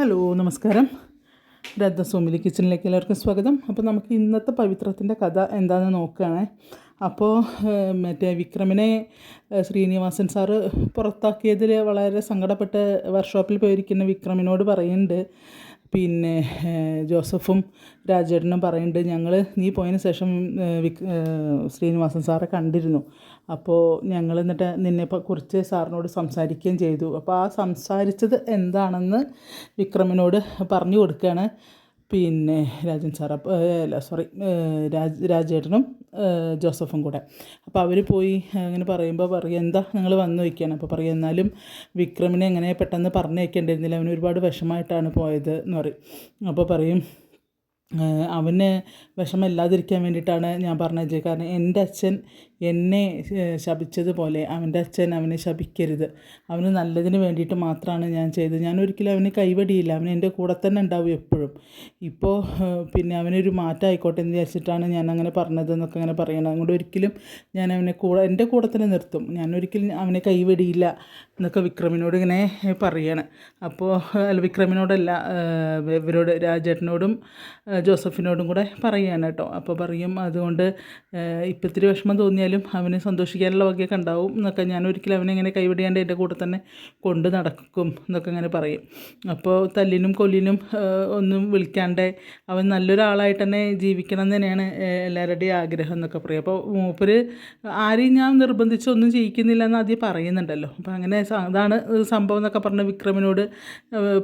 Hello നമസ്കാരം. രത്നസോമിലി കിച്ചണിലേക്ക് എല്ലാവർക്കും സ്വാഗതം. അപ്പോൾ നമുക്ക് ഇന്നത്തെ പവിത്രത്തിൻ്റെ കഥ എന്താണെന്ന് നോക്കുകയാണ്. അപ്പോൾ മറ്റേ വിക്രമിനെ ശ്രീനിവാസൻ സാറ് പുറത്താക്കിയതിൽ വളരെ സങ്കടപ്പെട്ട് വർക്ക്ഷോപ്പിൽ പോയിരിക്കുന്ന വിക്രമിനോട് പറയുന്നുണ്ട്. പിന്നെ ജോസഫും രാജേട്ടനും പറയുന്നുണ്ട്, ഞങ്ങൾ നീ പോയതിന് ശേഷം ശ്രീനിവാസൻ സാറെ കണ്ടിരുന്നു. അപ്പോൾ ഞങ്ങൾ എന്നിട്ട് നിന്നെ കുറിച്ച് സാറിനോട് സംസാരിക്കുകയും ചെയ്തു. അപ്പോൾ ആ സംസാരിച്ചത് എന്താണെന്ന് വിക്രമിനോട് പറഞ്ഞു കൊടുക്കുകയാണ് പിന്നെ രാജൻ സാർ. രാജേട്ടനും ജോസഫും കൂടെ. അപ്പോൾ അവർ പോയി അങ്ങനെ പറയുമ്പോൾ പറയും, എന്താ നിങ്ങൾ വന്നു വയ്ക്കുകയാണ്. അപ്പോൾ പറയും, എന്നാലും വിക്രമിനെ എങ്ങനെ പെട്ടെന്ന് പറഞ്ഞേക്കേണ്ടിയിരുന്നില്ല, അവന് ഒരുപാട് വിഷമമായിട്ടാണ് പോയത് എന്ന് പറയും. അപ്പോൾ പറയും, അവന് വിഷമമില്ലാതിരിക്കാൻ വേണ്ടിയിട്ടാണ് ഞാൻ പറഞ്ഞത്. കാരണം എൻ്റെ അച്ഛൻ എന്നെ ശപിച്ചതുപോലെ അവൻ്റെ അച്ഛൻ അവനെ ശപിക്കരുത്. അവന് നല്ലതിന് വേണ്ടിയിട്ട് മാത്രമാണ് ഞാൻ ചെയ്തത്. ഞാനൊരിക്കലും അവനെ കൈവടിയില്ല. അവൻ എൻ്റെ കൂടെ തന്നെ ഉണ്ടാവും എപ്പോഴും. ഇപ്പോൾ പിന്നെ അവനൊരു മാറ്റം ആയിക്കോട്ടെ എന്ന് വിചാരിച്ചിട്ടാണ് ഞാൻ അങ്ങനെ പറഞ്ഞത് എന്നൊക്കെ അങ്ങനെ പറയണം. അതുകൊണ്ട് ഒരിക്കലും ഞാൻ അവനെ എൻ്റെ കൂടെ തന്നെ നിർത്തും. ഞാനൊരിക്കലും അവനെ കൈവടിയില്ല എന്നൊക്കെ വിക്രമിനോട് ഇങ്ങനെ പറയാണ്. അപ്പോൾ വിക്രമിനോടല്ല, ഇവരോട് രാജേട്ടനോടും ജോസഫിനോടും കൂടെ പറയുകയാണ് കേട്ടോ. അപ്പോൾ പറയും, അതുകൊണ്ട് ഇപ്പം ഇത്തിരി വിഷമം തോന്നിയാലും അവന് സന്തോഷിക്കാനുള്ള വകയൊക്കെ ഉണ്ടാവും എന്നൊക്കെ, ഞാൻ ഒരിക്കലും അവനെ ഇങ്ങനെ കൈവിടിയാണ്ട് എൻ്റെ കൂടെ തന്നെ കൊണ്ട് നടക്കും എന്നൊക്കെ അങ്ങനെ പറയും. അപ്പോൾ തല്ലിനും കൊല്ലിനും ഒന്നും വിളിക്കാണ്ട് അവൻ നല്ലൊരാളായിട്ട് തന്നെ ജീവിക്കണം എന്ന് തന്നെയാണ് എല്ലാവരുടെയും ആഗ്രഹം എന്നൊക്കെ പറയും. അപ്പോൾ മൂപ്പര് ആരെയും ഞാൻ നിർബന്ധിച്ചൊന്നും ചെയ്യിക്കുന്നില്ല എന്ന് ആദ്യം പറയുന്നുണ്ടല്ലോ. അപ്പോൾ അങ്ങനെ അതാണ് സംഭവം എന്നൊക്കെ പറഞ്ഞ് വിക്രമിനോട്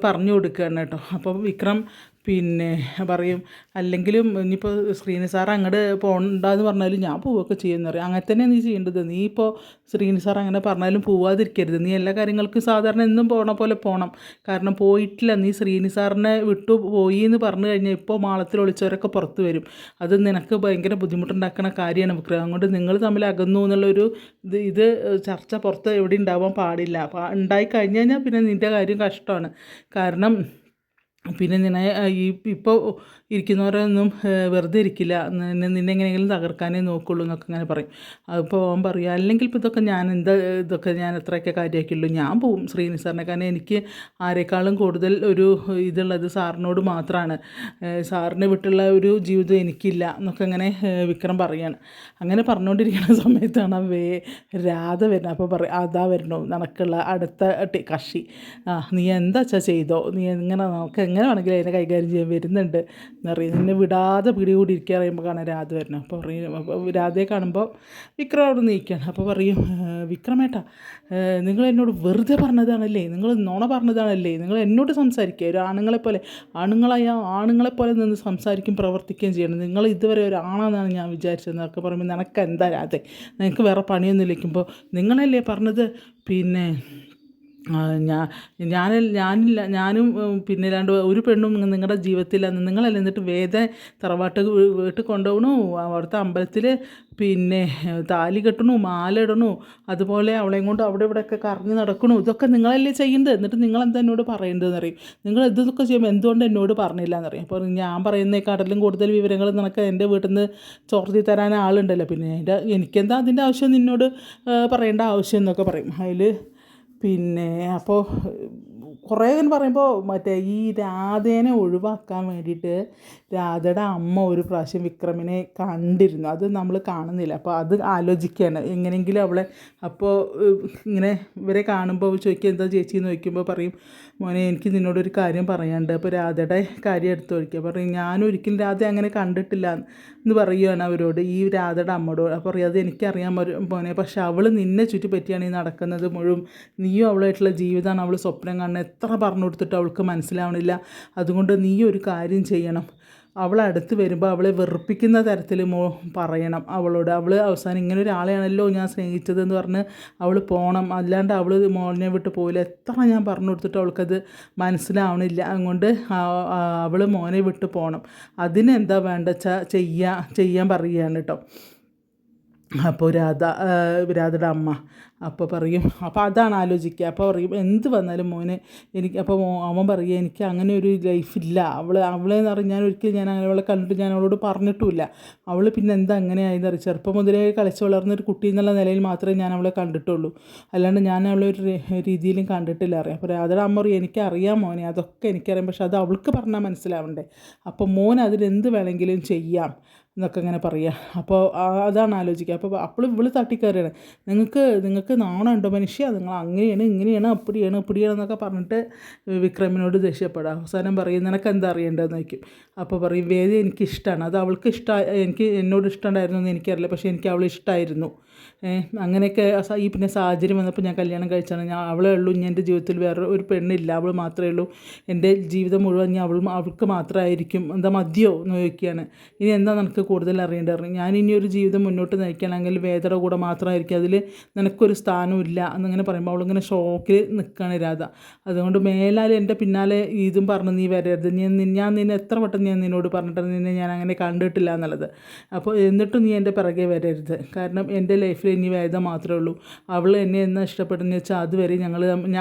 പറഞ്ഞു കൊടുക്കുകയാണ് കേട്ടോ. അപ്പോൾ വിക്രം പിന്നെ പറയും, അല്ലെങ്കിലും ഇനിയിപ്പോൾ ശ്രീനി സാർ അങ്ങോട്ട് പോകണ്ടെന്ന് പറഞ്ഞാലും ഞാൻ പോവുകയൊക്കെ ചെയ്യുമെന്ന് പറയും. അങ്ങനെ തന്നെ നീ ചെയ്യേണ്ടത്. നീ ഇപ്പോൾ ശ്രീനി സാർ അങ്ങനെ പറഞ്ഞാലും പോവാതിരിക്കരുത്. നീ എല്ലാ കാര്യങ്ങൾക്കും സാധാരണ എന്നും പോകണ പോലെ പോകണം. കാരണം പോയിട്ടില്ല, നീ ശ്രീനി സാറിനെ വിട്ടു പോയി എന്ന് പറഞ്ഞു കഴിഞ്ഞാൽ ഇപ്പോൾ മാളത്തിൽ ഒളിച്ചവരൊക്കെ പുറത്ത് വരും. അത് നിനക്ക് ഭയങ്കര ബുദ്ധിമുട്ടുണ്ടാക്കുന്ന കാര്യമാണ് വിക്രം. അതുകൊണ്ട് നിങ്ങൾ തമ്മിൽ അകന്നു എന്നുള്ളൊരു ഇത് ചർച്ച പുറത്ത് എവിടെ ഉണ്ടാവാൻ പാടില്ല. അപ്പോൾ ഉണ്ടായി കഴിഞ്ഞ് കഴിഞ്ഞാൽ പിന്നെ നിൻ്റെ കാര്യം കഷ്ടമാണ്. കാരണം പിന്നെ നിന്നെ ഇപ്പോൾ ഇരിക്കുന്നവരൊന്നും വെറുതെ ഇരിക്കില്ല, നിന്നെ എങ്ങനെയെങ്കിലും തകർക്കാനേ നോക്കുള്ളൂ എന്നൊക്കെ അങ്ങനെ പറയും. അപ്പോൾ അവൻ പറയും, അല്ലെങ്കിൽ ഇപ്പോൾ ഇതൊക്കെ ഞാൻ എത്രയൊക്കെ കാര്യമാക്കിയുള്ളൂ, ഞാൻ പോവും ശ്രീനി സാറിനെ. കാരണം എനിക്ക് ആരെക്കാളും കൂടുതൽ ഒരു ഇതുള്ളത് സാറിനോട് മാത്രമാണ്. സാറിനെ വിട്ടുള്ള ഒരു ജീവിതം എനിക്കില്ല എന്നൊക്കെ അങ്ങനെ വിക്രം പറയാണ്. അങ്ങനെ പറഞ്ഞുകൊണ്ടിരിക്കുന്ന സമയത്താണ് രാധ വരുന്നത്. അപ്പോൾ പറയും, അതാ വരണോ നടക്കുള്ള അടുത്ത കക്ഷി, നീ എന്താ വെച്ചാൽ ചെയ്തോ, നീ നമുക്ക് എങ്ങനെ വേണമെങ്കിലും അതിനെ കൈകാര്യം ചെയ്യാൻ വരുന്നുണ്ട് എന്നറിയാം. നിന്നെ വിടാതെ പിടികൂടി ഇരിക്കുക പറയുമ്പോൾ കാണാൻ രാധ വരണം. അപ്പോൾ പറയും, രാധയെ കാണുമ്പോൾ വിക്രം അവിടെ നീക്കുകയാണ്. അപ്പോൾ പറയും, വിക്രമേട്ടാ, നിങ്ങൾ എന്നോട് വെറുതെ പറഞ്ഞതാണല്ലേ, നിങ്ങൾ നുണ പറഞ്ഞതാണല്ലേ, നിങ്ങൾ എന്നോട് സംസാരിക്കുക ഒരു ആണുങ്ങളെപ്പോലെ നിന്ന് സംസാരിക്കും പ്രവർത്തിക്കുകയും ചെയ്യണം. നിങ്ങൾ ഇതുവരെ ഒരു ആണാണെന്നാണ് ഞാൻ വിചാരിച്ചതെന്നൊക്കെ പറയുമ്പോൾ, നിനക്ക് എന്താ രാധേ, നിനക്ക് വേറെ പണിയൊന്നും ഇരിക്കുമ്പോൾ നിങ്ങളല്ലേ പറഞ്ഞത് പിന്നെ ഞാനും പിന്നെ അല്ലാണ്ട് ഒരു പെണ്ണും നിങ്ങളുടെ ജീവിതത്തിലാണ്. നിങ്ങളല്ലേ എന്നിട്ട് വീട്ടിൽ കൊണ്ടുപോകണു, അവിടുത്തെ അമ്പലത്തിൽ പിന്നെ താലി കെട്ടണു, മാല ഇടണു, അതുപോലെ അവളെയും കൊണ്ട് അവിടെ ഇവിടെയൊക്കെ കറങ്ങി നടക്കണു. ഇതൊക്കെ നിങ്ങളല്ലേ ചെയ്യുന്നത്. എന്നിട്ട് നിങ്ങളെന്താ എന്നോട് പറയേണ്ടതെന്ന് അറിയും. നിങ്ങൾ ഇതൊക്കെ ചെയ്യുമ്പോൾ എന്തുകൊണ്ട് എന്നോട് പറഞ്ഞില്ല എന്നറിയാം. അപ്പോൾ ഞാൻ പറയുന്നതിനെക്കാട്ടിലും കൂടുതൽ വിവരങ്ങൾ നിനക്ക് എൻ്റെ വീട്ടിൽ നിന്ന് ചോർത്തി തരാൻ ആളുണ്ടല്ലോ, പിന്നെ എനിക്കെന്താ അതിൻ്റെ ആവശ്യം നിന്നോട് പറയേണ്ട ആവശ്യം എന്നൊക്കെ പറയും. അതിൽ പിന്നെ അപ്പോൾ കുറേ പറയുമ്പോൾ മറ്റേ ഈ രാധേനെ ഒഴിവാക്കാൻ വേണ്ടിയിട്ട് രാധയുടെ അമ്മ ഒരു പ്രാവശ്യം വിക്രമിനെ കണ്ടിരുന്നു. അത് നമ്മൾ കാണുന്നില്ല. അപ്പോൾ അത് ആലോചിക്കുകയാണ് എങ്ങനെയെങ്കിലും അവളെ. അപ്പോൾ ഇങ്ങനെ ഇവരെ കാണുമ്പോൾ ചോദിക്കുക, എന്താ ചേച്ചി എന്ന് ചോദിക്കുമ്പോൾ പറയും, മോനെ എനിക്ക് നിന്നോടൊരു കാര്യം പറയാനുണ്ട്. അപ്പോൾ രാധയുടെ കാര്യം എടുത്ത് ചോദിക്കുക. പറയും, ഞാനൊരിക്കലും രാധ അങ്ങനെ കണ്ടിട്ടില്ല എന്ന് പറയുകയാണ് അവരോട്, ഈ രാധയുടെ അമ്മയോട്. അപ്പോൾ പറയും, അത് എനിക്കറിയാൻ മോനെ, പക്ഷെ അവൾ നിന്നെ ചുറ്റിപ്പറ്റിയാണ് ഈ നടക്കുന്നത് മുഴുവൻ. നീയും അവളായിട്ടുള്ള ജീവിതമാണ് അവൾ സ്വപ്നം കാണുന്നത്. എത്ര പറഞ്ഞു കൊടുത്തിട്ട് അവൾക്ക് മനസ്സിലാവണില്ല. അതുകൊണ്ട് നീ ഒരു കാര്യം ചെയ്യണം, അവളടുത്ത് വരുമ്പോൾ അവളെ വെറുപ്പിക്കുന്ന തരത്തിൽ പറയണം അവളോട്. അവൾ അവസാനം ഇങ്ങനെ ഒരാളെയാണല്ലോ ഞാൻ സ്നേഹിച്ചതെന്ന് പറഞ്ഞ് അവൾ പോകണം. അല്ലാണ്ട് അവൾ മോനെ വിട്ട് പോയില്ല. എത്ര ഞാൻ പറഞ്ഞു കൊടുത്തിട്ട് അവൾക്കത് മനസ്സിലാവണില്ല. അതുകൊണ്ട് അവൾ മോനെ വിട്ട് പോകണം. അതിനെന്താ വേണ്ട വെച്ചാൽ ചെയ്യാൻ പറയുകയാണ് കേട്ടോ. അപ്പോൾ രാധയുടെ അമ്മ അപ്പോൾ പറയും, അപ്പോൾ അതാണ് ആലോചിക്കുക. അപ്പോൾ പറയും എന്ത് വന്നാലും മോന് എനിക്ക്, അപ്പോൾ അവൻ പറയുക എനിക്ക് അങ്ങനെ ഒരു ലൈഫില്ല. അവളെന്ന് പറഞ്ഞാൽ ഞാൻ അങ്ങനെ അവളെ കണ്ടിട്ട് ഞാൻ അവളോട് പറഞ്ഞിട്ടുമില്ല. അവൾ പിന്നെ എന്താ അങ്ങനെ ആയെന്ന് അറിയാം. ചെറുപ്പം മുതലേ കളിച്ച് വളർന്നൊരു കുട്ടി എന്നുള്ള നിലയിൽ മാത്രമേ ഞാൻ അവളെ കണ്ടിട്ടുള്ളൂ, അല്ലാണ്ട് ഞാൻ അവളെ ഒരു രീതിയിലും കണ്ടിട്ടില്ല അറിയാം. അപ്പോൾ രാധയുടെ അമ്മ പറയും എനിക്കറിയാം മോനെ, അതൊക്കെ എനിക്കറിയാം, പക്ഷെ അത് അവൾക്ക് പറഞ്ഞാൽ മനസ്സിലാവണ്ടേ. അപ്പോൾ മോൻ അതിനെന്ത് വേണമെങ്കിലും ചെയ്യാം എന്നൊക്കെ ഇങ്ങനെ പറയുക. അപ്പോൾ അതാണ് ആലോചിക്കുക. അപ്പോൾ ഇവള് തട്ടിക്കയറുകയാണ്, നിങ്ങൾക്ക് നാണമുണ്ടോ മനുഷ്യ, നിങ്ങൾ അങ്ങനെയാണ് ഇങ്ങനെയാണ് അപ്പടിയാണ് എന്നൊക്കെ പറഞ്ഞിട്ട് വിക്രമിനോട് ദേഷ്യപ്പെടുക. അവസാനം പറയും നിനക്ക് എന്താ അറിയേണ്ടതെന്ന് ചോദിക്കും. അപ്പോൾ പറയും വേദി എനിക്കിഷ്ടമാണ്, അത് അവൾക്ക് ഇഷ്ടമായി, എന്നോട് ഇഷ്ടമുണ്ടായിരുന്നു എന്ന് എനിക്കറിയില്ല, പക്ഷേ എനിക്ക് അവളെ ഇഷ്ടമായിരുന്നു. അങ്ങനെയൊക്കെ ഈ പിന്നെ സാഹചര്യം വന്നപ്പോൾ ഞാൻ കല്യാണം കഴിച്ചാണ്. അവളേ ഉള്ളൂ ഇനി എൻ്റെ ജീവിതത്തിൽ വേറെ ഒരു പെണ്ണില്ല, അവൾ മാത്രമേ ഉള്ളൂ. എൻ്റെ ജീവിതം മുഴുവൻ ഞാൻ അവൾക്ക് മാത്രമായിരിക്കും. എന്താ മതിയോ എന്ന് ചോദിക്കുകയാണ്. ഇനി എന്താ നിനക്ക് കൂടുതൽ അറിയേണ്ടത് പറഞ്ഞു. ഞാൻ ഇനി ഒരു ജീവിതം മുന്നോട്ട് നയിക്കണമെങ്കിൽ വേദയുടെ കൂടെ മാത്രമായിരിക്കും, അതിൽ നിനക്കൊരു സ്ഥാനമില്ല എന്നിങ്ങനെ പറയുമ്പോൾ അവളിങ്ങനെ ഷോക്കിൽ നിൽക്കുകയാണ് രാധ. അതുകൊണ്ട് മേലാൽ എൻ്റെ പിന്നാലെ ഇതും പറഞ്ഞ് നീ വരരുത്, ഞാൻ നിന്നെ എത്ര വട്ടം ഞാൻ നിന്നോട് പറഞ്ഞിട്ട് നിന്നെ ഞാൻ അങ്ങനെ കണ്ടിട്ടില്ല എന്നുള്ളത്. അപ്പോൾ എന്നിട്ടും നീ എൻ്റെ പിറകെ വരരുത്, കാരണം എൻ്റെ ലൈഫിൽ ഇനി വേദ മാത്രമേ ഉള്ളൂ. അവൾ എന്നെ എന്നാ ഇഷ്ടപ്പെടുന്നത് വെച്ചാൽ അതുവരെ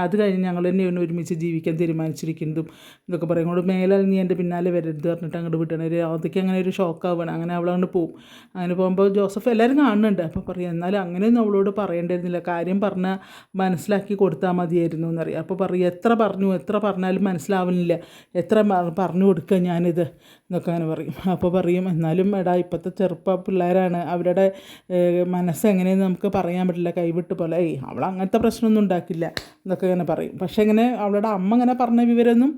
അത് കഴിഞ്ഞ് ഞങ്ങൾ തന്നെയാണ് ഒരുമിച്ച് ജീവിക്കാൻ തീരുമാനിച്ചിരിക്കുന്നതും ഇതൊക്കെ പറയും. അങ്ങോട്ട് മേലാൽ നീ എൻ്റെ പിന്നാലെ വരരുത് പറഞ്ഞിട്ട് അങ്ങോട്ട് വിട്ടണ. അതൊക്കെ അങ്ങനെ ഒരു ഷോക്കാവുകയാണ്. അങ്ങനെ അവളങ്ങോട്ട് പോവും. അങ്ങനെ പോകുമ്പോൾ ജോസഫ് എല്ലാവരും കാണുന്നുണ്ട്. അപ്പോൾ പറയും എന്നാലും അങ്ങനെയൊന്നും അവളോട് പറയേണ്ടിയിരുന്നില്ല, കാര്യം പറഞ്ഞാൽ മനസ്സിലാക്കി കൊടുത്താൽ മതിയായിരുന്നു എന്നറിയാം. അപ്പോൾ പറയും എത്ര പറഞ്ഞാലും മനസ്സിലാവുന്നില്ല, എത്ര പറഞ്ഞു കൊടുക്കുക ഞാനിത് എന്നൊക്കെ അങ്ങനെ പറയും. അപ്പോൾ പറയും എന്നാലും എടാ ഇപ്പോഴത്തെ ചെറുപ്പ പിള്ളേരാണ്, അവരുടെ മനസ്സെങ്ങനെയെന്ന് നമുക്ക് പറയാൻ പറ്റില്ല, കൈവിട്ട് പോലെ അവൾ അങ്ങനത്തെ പ്രശ്നമൊന്നും ഉണ്ടാക്കില്ല എന്നൊക്കെ ഇങ്ങനെ പറയും. പക്ഷേ ഇങ്ങനെ അവളുടെ അമ്മ ഇങ്ങനെ പറഞ്ഞ വിവരമൊന്നും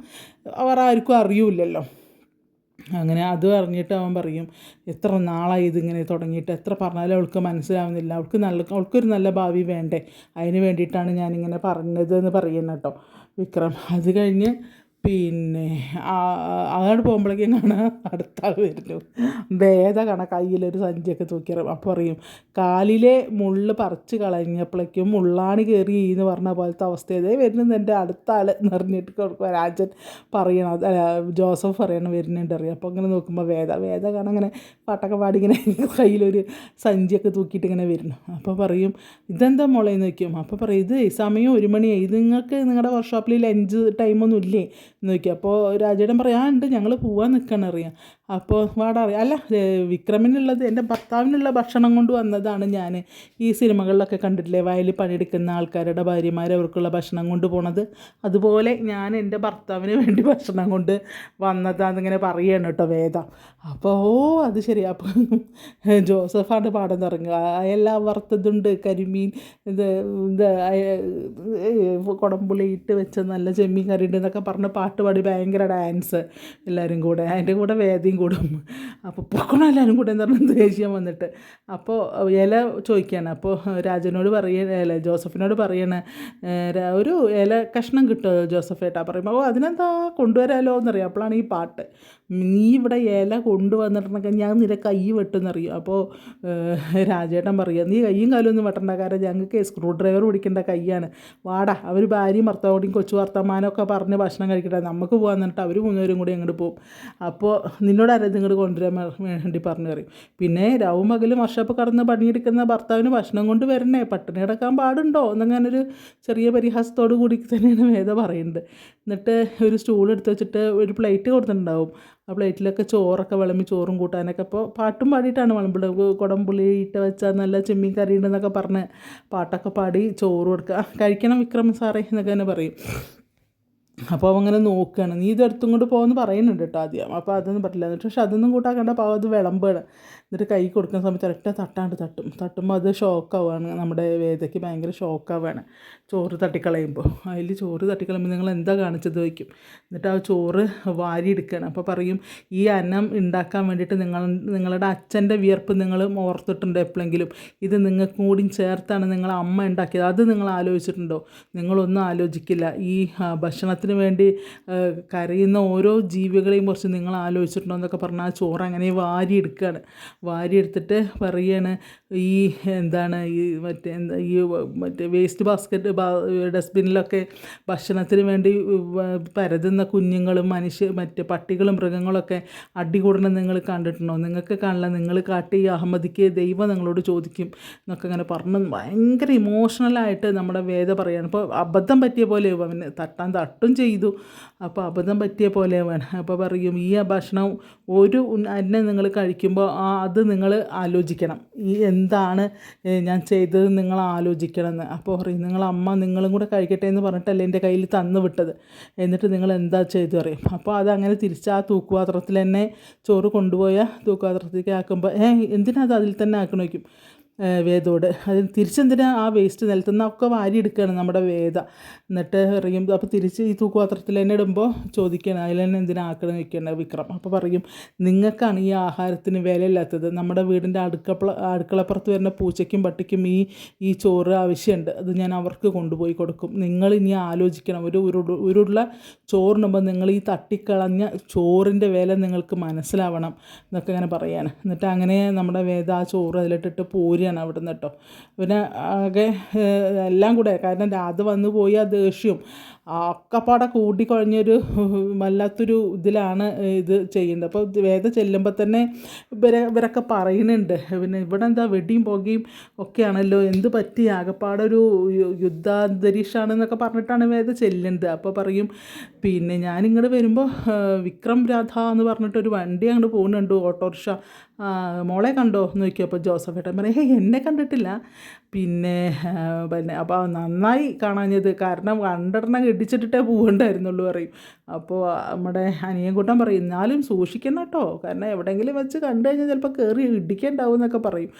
അവർ ആർക്കും അറിയില്ലല്ലോ. അങ്ങനെ അത് അറിഞ്ഞിട്ട് അവൻ പറയും എത്ര നാളായി ഇതിങ്ങനെ തുടങ്ങിയിട്ട്, എത്ര പറഞ്ഞാലും അവൾക്ക് മനസ്സിലാവുന്നില്ല, അവൾക്കൊരു നല്ല ഭാവി വേണ്ടേ, അതിന് വേണ്ടിയിട്ടാണ് ഞാനിങ്ങനെ പറഞ്ഞത് എന്ന് പറയുന്നത് കേട്ടോ വിക്രം. അത് കഴിഞ്ഞ് പിന്നെ അങ്ങോട്ട് പോകുമ്പോഴേക്കും കാണാൻ അടുത്ത ആൾ വരുന്നു. വേദ കയ്യിലൊരു സഞ്ചിയൊക്കെ തൂക്കിയറും. അപ്പോൾ പറയും കാലിലെ മുള്ള് പറിച്ച് കളഞ്ഞപ്പോഴേക്കും മുള്ളാണി കയറി എന്ന് പറഞ്ഞ പോലത്തെ അവസ്ഥയതേ വരുന്നത് എൻ്റെ അടുത്ത ആൾ എന്ന് പറഞ്ഞിട്ട് രാജൻ പറയണം, ജോസഫ് പറയണം വരുന്നുണ്ട് അറിയാം. അപ്പോൾ അങ്ങനെ നോക്കുമ്പോൾ വേദ കാണാൻ അങ്ങനെ പാട്ടൊക്കെ പാടി ഇങ്ങനെ കയ്യിലൊരു സഞ്ചിയൊക്കെ തൂക്കിയിട്ട് ഇങ്ങനെ വരുന്നു. അപ്പോൾ പറയും ഇതെന്താ മോളേന്ന് വയ്ക്കും. അപ്പോൾ പറയും ഇത് സമയം 1 മണിയായി, ഇത് നിങ്ങൾക്ക് നിങ്ങളുടെ വർക്ക്ഷോപ്പിൽ ലഞ്ച് ടൈമൊന്നും ഇല്ലേ എന്ന് ചോദിക്കുക. അപ്പോൾ രാജേട്ടൻ ഉണ്ട് ഞങ്ങൾ പോകാൻ നിൽക്കണം അറിയാം. അപ്പോൾ അറിയാം അല്ല വിക്രമിനുള്ളത് എൻ്റെ ഭർത്താവിനുള്ള ഭക്ഷണം കൊണ്ട് വന്നതാണ് ഞാൻ. ഈ സിനിമകളിലൊക്കെ കണ്ടിട്ടില്ലേ വയലിൽ പണിയെടുക്കുന്ന ആൾക്കാരുടെ ഭാര്യമാർ അവർക്കുള്ള ഭക്ഷണം കൊണ്ട് പോണത്, അതുപോലെ ഞാൻ എൻ്റെ ഭർത്താവിന് വേണ്ടി ഭക്ഷണം കൊണ്ട് വന്നതാണെന്നിങ്ങനെ പറയുകയാണ് കേട്ടോ വേദ. അപ്പോൾ അത് ശരി. അപ്പോൾ ജോസഫാണ്ട് പാടാൻ തുടങ്ങുക, എല്ലാം വറുത്തതുണ്ട് കരിമീൻ, കുടംപുളി ഇട്ട് വെച്ച നല്ല ചെമ്മീൻ കറി ഉണ്ട് എന്നൊക്കെ പറഞ്ഞ് പാട്ടുപാടി ഭയങ്കര ഡാൻസ് എല്ലാവരും കൂടെ, അതിൻ്റെ കൂടെ വേദിയും കൂടും. അപ്പോൾ പൊക്കണം എല്ലാവരും കൂടെ എന്ന് പറഞ്ഞ് ദേഷ്യം വന്നിട്ട്. അപ്പോൾ ഇല ചോദിക്കുകയാണ്. അപ്പോൾ രാജനോട് ജോസഫിനോട് പറയണ ഒരു ഇല കഷ്ണം കിട്ടുമോ ജോസഫേട്ടാ. പറയുമ്പോൾ അതിനെന്താ കൊണ്ടുവരാമല്ലോ എന്നറിയാം. അപ്പോഴാണ് ഈ പാട്ട്, നീ ഇവിടെ ഇല കൊണ്ടുവന്നിട്ടുണ്ടെങ്കിൽ ഞാൻ നിന്റെ കൈ വെട്ടുമെന്നറിയും. അപ്പോൾ രാജേട്ടൻ പറയുക നീ കയ്യും കാലും ഒന്നും വെട്ടണ്ട, കാരണം ഞങ്ങൾക്ക് സ്ക്രൂ ഡ്രൈവർ പിടിക്കേണ്ട കൈയാണ്, വാടാ അവർ ഭാര്യയും ഭർത്താവോടെയും കൊച്ചു വർത്തമാനമൊക്കെ പറഞ്ഞ് ഭക്ഷണം കഴിക്കട്ടെ, നമുക്ക് പോകാൻ എന്നിട്ട് അവർ 3 പേരും കൂടി അങ്ങോട്ട് പോകും. അപ്പോൾ നിന്നോട് ആരാ ഇങ്ങോട്ട് കൊണ്ടുവരാൻ വേണ്ടി പറഞ്ഞു പറയും. പിന്നെ രാവും പകലും വർഷപ്പ് കടന്ന് പണിയെടുക്കുന്ന ഭർത്താവിന് ഭക്ഷണം കൊണ്ട് വരണേ, പട്ടിണി കിടക്കാൻ പാടുണ്ടോ എന്നങ്ങനെ ഒരു ചെറിയ പരിഹാസത്തോടു കൂടി തന്നെയാണ് വേദ പറയുന്നത്. എന്നിട്ട് ഒരു സ്റ്റൂൾ എടുത്ത് വെച്ചിട്ട് ഒരു പ്ലേറ്റ് കൊടുത്തിട്ടുണ്ടാവും, ആ പ്ലേറ്റിലൊക്കെ ചോറൊക്കെ വിളമ്പി ചോറും കൂട്ടാനൊക്കെ. അപ്പോൾ പാട്ടും പാടിയിട്ടാണ് വിളമ്പുള്ളത്, കുടംപുളി ഇട്ട് വെച്ചാൽ നല്ല ചെമ്മീൻ കറി ഉണ്ടെന്നൊക്കെ പറഞ്ഞ് പാട്ടൊക്കെ പാടി ചോറ് കൊടുക്കുക, കഴിക്കണം വിക്രം സാറേ എന്നൊക്കെ തന്നെ പറയും. അപ്പോൾ അങ്ങനെ നോക്കുകയാണ്, നീ ഇതെടുത്തും കൊണ്ട് പോകുമെന്ന് പറയുന്നുണ്ട് കേട്ടോ ആദ്യം. അപ്പോൾ അതൊന്നും പറ്റില്ല. എന്നിട്ട് പക്ഷെ അതൊന്നും കൂട്ടാക്കണ്ട, പാവം അത് വിളമ്പാണ്. എന്നിട്ട് കൈ കൊടുക്കുന്ന സമയത്ത് ഒരൊറ്റ തട്ടുമ്പോൾ അത് ഷോക്കാവുകയാണ്, നമ്മുടെ വേദയ്ക്ക് ഭയങ്കര ഷോക്കാവുകയാണ് ചോറ് തട്ടിക്കളയുമ്പോൾ. ചോറ് തട്ടിക്കളയുമ്പോൾ നിങ്ങൾ എന്താ കാണിച്ചത് വയ്ക്കും. എന്നിട്ട് ആ ചോറ് വാരി എടുക്കുകയാണ്. അപ്പോൾ പറയും ഈ അന്നം ഉണ്ടാക്കാൻ വേണ്ടിയിട്ട് നിങ്ങളുടെ അച്ഛൻ്റെ വിയർപ്പ് നിങ്ങൾ ഓർത്തിട്ടുണ്ടോ എപ്പോഴെങ്കിലും, ഇത് നിങ്ങൾക്കും കൂടി ചേർത്താണ് നിങ്ങളെ അമ്മ ഉണ്ടാക്കിയത്, അത് നിങ്ങൾ ആലോചിച്ചിട്ടുണ്ടോ? നിങ്ങളൊന്നും ആലോചിക്കില്ല. ഈ ഭക്ഷണത്തിന് ഭക്ഷണത്തിന് വേണ്ടി കരയുന്ന ഓരോ ജീവികളെയും കുറിച്ച് നിങ്ങൾ ആലോചിച്ചിട്ടുണ്ടോ എന്നൊക്കെ പറഞ്ഞാൽ ആ ചോറ് അങ്ങനെ വാരിയെടുക്കുകയാണ്. വാരിയെടുത്തിട്ട് പറയുകയാണ് ഈ എന്താണ് ഈ മറ്റേ വേസ്റ്റ് ബാസ്ക്കറ്റ് ഡസ്റ്റ്ബിന്നിലൊക്കെ ഭക്ഷണത്തിന് വേണ്ടി പരതുന്ന കുഞ്ഞുങ്ങളും മറ്റ് പട്ടികളും മൃഗങ്ങളൊക്കെ അടികൂടണം നിങ്ങൾ കണ്ടിട്ടുണ്ടോ? നിങ്ങൾക്ക് കാണില്ല, നിങ്ങൾ കാട്ടി ഈ അഹമ്മദിക്ക് ദൈവം നിങ്ങളോട് ചോദിക്കും എന്നൊക്കെ അങ്ങനെ പറഞ്ഞ് ഭയങ്കര ഇമോഷണലായിട്ട് നമ്മുടെ വേദ പറയാണ്. അപ്പോൾ അബദ്ധം പറ്റിയ പോലെ അവന് തട്ടും ചെയ്തു. അപ്പോൾ അബദ്ധം പറ്റിയ പോലെ വേണം. അപ്പോൾ പറയും ഈ ഭക്ഷണം ഒരു അന്നം നിങ്ങൾ കഴിക്കുമ്പോൾ അത് നിങ്ങൾ ആലോചിക്കണം, ഈ എന്താണ് ഞാൻ ചെയ്തത് നിങ്ങൾ ആലോചിക്കണം എന്ന്. അപ്പോൾ പറയും നിങ്ങളും കൂടെ കഴിക്കട്ടെ എന്ന് പറഞ്ഞിട്ടല്ലേ എൻ്റെ കയ്യിൽ തന്നു വിട്ടത്, എന്നിട്ട് നിങ്ങൾ എന്താ ചെയ്തു പറയും. അപ്പോൾ അതങ്ങനെ തിരിച്ച് ആ തൂക്കുപാത്രത്തിൽ തന്നെ ചോറ് കൊണ്ടുപോയ തൂക്കുപാത്രത്തിലേക്ക് ആക്കുമ്പോൾ എന്തിനാ അത് അതിൽ തന്നെ ആക്കണം വയ്ക്കും വേദോട്. അതിന് തിരിച്ചെന്തിനാ ആ വേസ്റ്റ് നിലത്തുനിന്നൊക്കെ വാരിയെടുക്കുകയാണ് നമ്മുടെ വേദ. എന്നിട്ട് പറയും അപ്പോൾ തിരിച്ച് ഈ തൂക്കുപാത്രത്തിൽ തന്നെ ഇടുമ്പോൾ ചോദിക്കണം അതിൽ തന്നെ എന്തിനാ ആക്കണം വയ്ക്കേണ്ട വിക്രം. അപ്പോൾ പറയും നിങ്ങൾക്കാണ് ഈ ആഹാരത്തിന് വിലയില്ലാത്തത്, നമ്മുടെ വീടിൻ്റെ അടുക്കളപ്പുറത്ത് വരുന്ന പൂച്ചയ്ക്കും പട്ടിക്കും ഈ ചോറ് ആവശ്യമുണ്ട്, അത് ഞാൻ അവർക്ക് കൊണ്ടുപോയി കൊടുക്കും. നിങ്ങൾ ഇനി ആലോചിക്കണം, ഉരുള്ള ചോറിനുമ്പോൾ നിങ്ങൾ ഈ തട്ടിക്കളഞ്ഞ ചോറിൻ്റെ വില നിങ്ങൾക്ക് മനസ്സിലാവണം എന്നൊക്കെ അങ്ങനെ പറയാണ്. എന്നിട്ട് അങ്ങനെ നമ്മുടെ വേദ ആ ചോറ് അതിലിട്ടിട്ട് പോരുകയാണ് അവിടെ നിന്ന് കേട്ടോ. പിന്നെ ആകെ എല്ലാം കൂടെ കാരണം അത് വന്നു പോയി ആ ദേഷ്യവും ഒക്കെപ്പാടെ കൂടിക്കുഴഞ്ഞൊരു വല്ലാത്തൊരു ഇതിലാണ് ഇത് ചെയ്യുന്നത്. അപ്പോൾ വേദ ചെല്ലുമ്പോൾ തന്നെ ഇവരൊക്കെ പറയുന്നുണ്ട്, പിന്നെ ഇവിടെ എന്താ വെടിയും പുകയും ഒക്കെയാണല്ലോ, എന്ത് പറ്റി, ആകെപ്പാടൊരു യുദ്ധാന്തരീക്ഷമാണെന്നൊക്കെ പറഞ്ഞിട്ടാണ് വേദ ചെല്ലുന്നത്. അപ്പോൾ പറയും പിന്നെ ഞാനിങ്ങോട്ട് വരുമ്പോൾ വിക്രം രാധ എന്ന് പറഞ്ഞിട്ടൊരു വണ്ടി അങ്ങോട്ട് പോകുന്നുണ്ട്, ഓട്ടോറിക്ഷ, മോളെ കണ്ടോ എന്ന് ചോദിക്കും. അപ്പോൾ ജോസഫ് ഏട്ടൻ പറയും എന്നെ കണ്ടിട്ടില്ല. പിന്നെ അപ്പോൾ നന്നായി കാണാഞ്ഞത്, കാരണം കണ്ടെണ്ണം ഇടിച്ചിട്ടിട്ടേ പോകണ്ടായിരുന്നുള്ളൂ പറയും. അപ്പോൾ നമ്മുടെ അനിയൻകുട്ടൻ പറയും എന്നാലും സൂക്ഷിക്കണം കേട്ടോ, കാരണം എവിടെയെങ്കിലും വെച്ച് കണ്ടു കഴിഞ്ഞാൽ ചിലപ്പോൾ കയറി ഇടിക്കേണ്ടാവും എന്നൊക്കെ പറയും.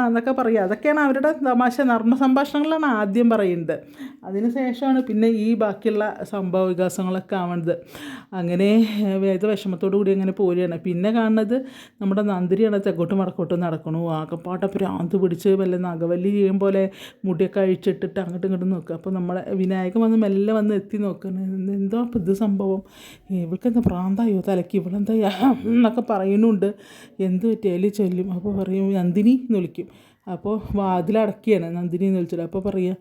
എന്നൊക്കെ പറയും. അതൊക്കെയാണ് അവരുടെ തമാശ നർമ്മ സംഭാഷണങ്ങളാണ് ആദ്യം പറയുന്നത്. അതിന് ശേഷമാണ് പിന്നെ ഈ ബാക്കിയുള്ള സംഭവ വികാസങ്ങളൊക്കെ ആവുന്നത്. അങ്ങനെ വേദ വിഷമത്തോടു കൂടി അങ്ങനെ പോരുകയാണ്. പിന്നെ കാണുന്നത് നമ്മുടെ നന്ദിനിയാണ് തെക്കോട്ടും വടക്കോട്ടും നടക്കണു, ആകെപ്പാട്ട ഭ്രാന്ത് പിടിച്ച് വല്ല നഗവല്ലി ചെയ്യും പോലെ മുടിയൊക്കെ അഴിച്ചിട്ടിട്ട് അങ്ങോട്ടും ഇങ്ങോട്ടും നോക്കുക. അപ്പോൾ നമ്മളെ വിനായകൻ വന്ന് മെല്ലെ വന്ന് എത്തി നോക്കണം, എന്തോ അപ്പോൾ ഇത് സംഭവം, ഇവൾക്കെന്താ ഭ്രാന്തായോ തലയ്ക്ക്, ഇവളെന്താ എന്നൊക്കെ പറയുന്നുണ്ട്. എന്ത് പറ്റിയാലും ചൊല്ലും. അപ്പോൾ പറയും നന്ദിനി എന്ന് വിളിക്കും. അപ്പോൾ വാതിലടക്കിയാണ് നന്ദിനി എന്ന് വിളിച്ചത്. അപ്പോൾ പറയുക,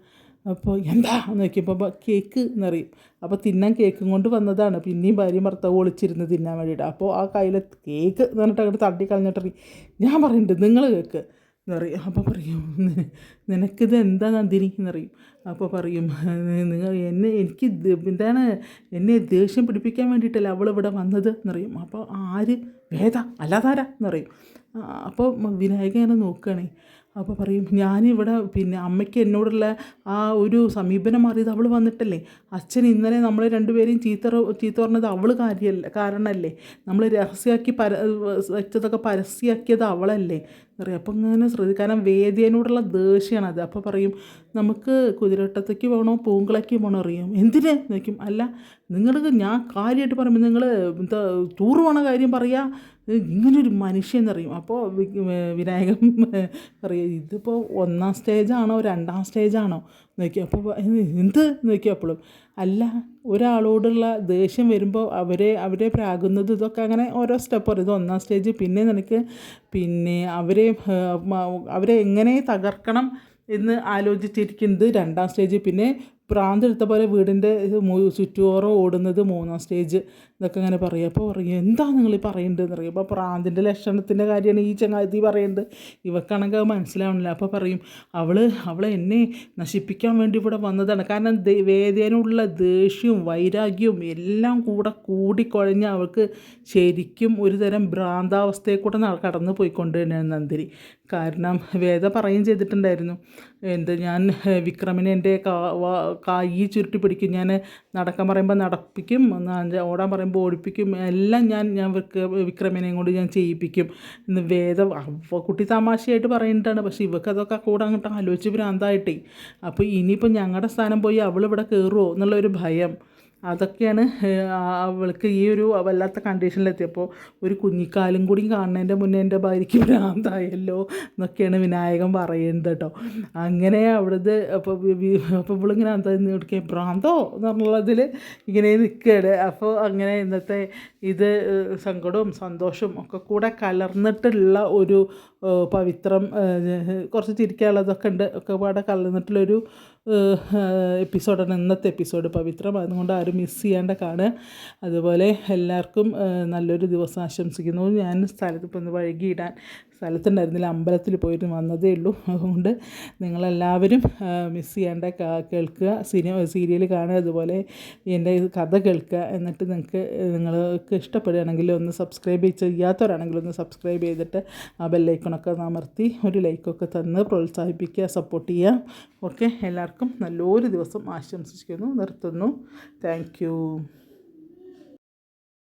അപ്പോൾ എന്താ എന്ന് നോക്കിയപ്പോൾ കേക്ക് എന്നറിയും. അപ്പോൾ തിന്നാൻ കേക്കും കൊണ്ട് വന്നതാണ്, പിന്നെയും ഭാര്യയും ഭർത്താവ് ഒളിച്ചിരുന്ന് തിന്നാൻ വേണ്ടിയിട്ട്. അപ്പോൾ ആ കയ്യിലെ കേക്ക് എന്ന് പറഞ്ഞിട്ട് അങ്ങോട്ട് തട്ടി കളഞ്ഞിട്ടറിയും ഞാൻ പറയുന്നുണ്ട് നിങ്ങൾ കേക്ക് എന്നറിയും. അപ്പോൾ പറയും നിനക്കിത് എന്താ നന്ദിനി എന്നറിയും. അപ്പോൾ പറയും എനിക്ക് എന്താണ് എന്നെ ദേഷ്യം പിടിപ്പിക്കാൻ വേണ്ടിയിട്ടല്ല അവളിവിടെ വന്നത് എന്നറിയും. അപ്പോൾ ആര്, വേദ അല്ലാതാരാ എന്നറിയും. അപ്പോൾ വിനായകൻ ഇങ്ങനെ നോക്കുകയാണേ. അപ്പോൾ പറയും ഞാനിവിടെ പിന്നെ അമ്മയ്ക്ക് എന്നോടുള്ള ആ ഒരു സമീപനം മാറിയത് അവൾ വന്നിട്ടല്ലേ, അച്ഛൻ ഇന്നലെ നമ്മൾ രണ്ടുപേരെയും ചീത്ത പറഞ്ഞത് അവൾ കാരണമല്ലേ, നമ്മൾ രഹസ്യമാക്കി വെച്ചതൊക്കെ പരസ്യമാക്കിയത് അവളല്ലേ പറയും. അപ്പം ഇങ്ങനെ കാരണം വേദിയനോടുള്ള ദേഷ്യമാണത്. അപ്പോൾ പറയും നമുക്ക് കുതിരവട്ടത്തേക്ക് പോകണോ പൂങ്കളയ്ക്ക് പോകണോ അറിയാം, എന്തിന് നോക്കും. അല്ല നിങ്ങൾക്ക് ഞാൻ കാര്യമായിട്ട് പറയുമ്പോൾ നിങ്ങൾ എന്താ ടൂർ പോണ കാര്യം പറയാ, ഇങ്ങനൊരു മനുഷ്യന്നറിയും. അപ്പോൾ വിനായകൻ പറയും ഇതിപ്പോൾ 1ാം സ്റ്റേജാണോ 2ാം സ്റ്റേജാണോ നോക്കി. അപ്പോൾ എന്ത് നോക്കി. അപ്പോഴും അല്ല ഒരാളോടുള്ള ദേഷ്യം വരുമ്പോൾ അവരെ പ്രാകുന്നത് ഇതൊക്കെ അങ്ങനെ ഓരോ സ്റ്റെപ്പ് പറയും. ഇത് 1ാം സ്റ്റേജ്. പിന്നെ നിനക്ക് പിന്നെ അവരെ എങ്ങനെ തകർക്കണം എന്ന് ആലോചിച്ചിരിക്കുന്നത് 2ാം സ്റ്റേജ്. പിന്നെ പ്രാന്തെടുത്ത പോലെ വീടിൻ്റെ ചുറ്റുപാടും ഓടുന്നത് 3ാം സ്റ്റേജ് ഇതൊക്കെ ഇങ്ങനെ പറയും. അപ്പോൾ പറയും എന്താ നിങ്ങൾ ഈ പറയേണ്ടതെന്ന് പറയും. അപ്പോൾ പ്രാന്തിൻ്റെ ലക്ഷണത്തിൻ്റെ കാര്യമാണ് ഈ ചങ്ങാതി പറയുന്നത്. ഇവക്കാണെങ്കിൽ അത് മനസ്സിലാവണില്ല. അപ്പോൾ പറയും അവളെ എന്നെ നശിപ്പിക്കാൻ വേണ്ടി ഇവിടെ വന്നതാണ്. കാരണം വേദനയുള്ള ദേഷ്യവും വൈരാഗ്യവും എല്ലാം കൂടിക്കുഴഞ്ഞ് അവൾക്ക് ശരിക്കും ഒരു തരം ഭ്രാന്താവസ്ഥയെ കൂടെ കടന്നു പോയിക്കൊണ്ട് തന്നെയാണ് നന്ദിനി. കാരണം വേദ പറയുകയും ചെയ്തിട്ടുണ്ടായിരുന്നു, ഞാൻ വിക്രമിനെ എൻ്റെ കൈ ചുരുട്ടി പിടിക്കും, ഞാൻ നടക്കാൻ പറയുമ്പോൾ നടപ്പിക്കും, ഓടാൻ പറയുമ്പോൾ ഓടിപ്പിക്കും, എല്ലാം ഞാൻ വിക്രമിനെയും കൊണ്ട് ഞാൻ ചെയ്യിപ്പിക്കും എന്ന് വേദ കുട്ടി തമാശയായിട്ട് പറയുന്നതാണ്. പക്ഷേ ഇവക്കതൊക്കെ കൂടെ അങ്ങോട്ട് ആലോചിച്ച് ഭ്രാന്തായിട്ടേ. അപ്പോൾ ഇനിയിപ്പോൾ ഞങ്ങളുടെ സ്ഥാനം പോയി അവളിവിടെ കയറുമോ എന്നുള്ളൊരു ഭയം. അതൊക്കെയാണ് അവൾക്ക് ഈ ഒരു വല്ലാത്ത കണ്ടീഷനിലെത്തിയപ്പോൾ ഒരു കുഞ്ഞിക്കാലും കൂടി കാണുന്നതിൻ്റെ മുന്നേ എൻ്റെ ഭാര്യയ്ക്ക് ഭ്രാന്തായല്ലോ എന്നൊക്കെയാണ് വിനായകൻ പറയുന്നത് കേട്ടോ. അങ്ങനെ അവിടുന്ന് അപ്പോൾ ഇവളിങ്ങനെ എന്താ നിൽക്കുക ഭ്രാന്തോ എന്നുള്ളതിൽ ഇങ്ങനെ നിൽക്കുകയാണ്. അപ്പോൾ അങ്ങനെ ഇന്നത്തെ ഇത് സങ്കടവും സന്തോഷവും ഒക്കെ കൂടെ കലർന്നിട്ടുള്ള ഒരു പവിത്രം, കുറച്ച് ചിരിക്കാനുള്ളതൊക്കെ ഉണ്ട്, ഒക്കെ പാടെ കലർന്നിട്ടുള്ളൊരു എപ്പിസോഡാണ് ഇന്നത്തെ എപ്പിസോഡ് പവിത്രം. അതുകൊണ്ട് ആരും മിസ് ചെയ്യാണ്ട് കാണുക. അതുപോലെ എല്ലാവർക്കും നല്ലൊരു ദിവസം ആശംസിക്കുന്നു. ഞാൻ സ്ഥലത്തിപ്പോൾ ഒന്ന് വൈകിയിടാൻ സ്ഥലത്തുണ്ടായിരുന്നില്ല, അമ്പലത്തിൽ പോയിട്ട് വന്നതേ ഉള്ളൂ. അതുകൊണ്ട് നിങ്ങളെല്ലാവരും മിസ് ചെയ്യാണ്ട് കേൾക്കുക, സീരിയൽ കാണുക, അതുപോലെ എൻ്റെ കഥ കേൾക്കുക. എന്നിട്ട് നിങ്ങൾക്ക് ഇഷ്ടപ്പെടുകയാണെങ്കിൽ ഒന്ന് സബ്സ്ക്രൈബ് ചെയ്യാത്തവരാണെങ്കിൽ ഒന്ന് സബ്സ്ക്രൈബ് ചെയ്തിട്ട് ആ ബെല്ലൈക്കണൊക്കെ അമർത്തി ഒരു ലൈക്കൊക്കെ തന്ന് പ്രോത്സാഹിപ്പിക്കുക, സപ്പോർട്ട് ചെയ്യുക. ഓക്കെ, എല്ലാവർക്കും നല്ലൊരു ദിവസം ആശംസിക്കുന്നു. നിർത്തുന്നു. Thank you.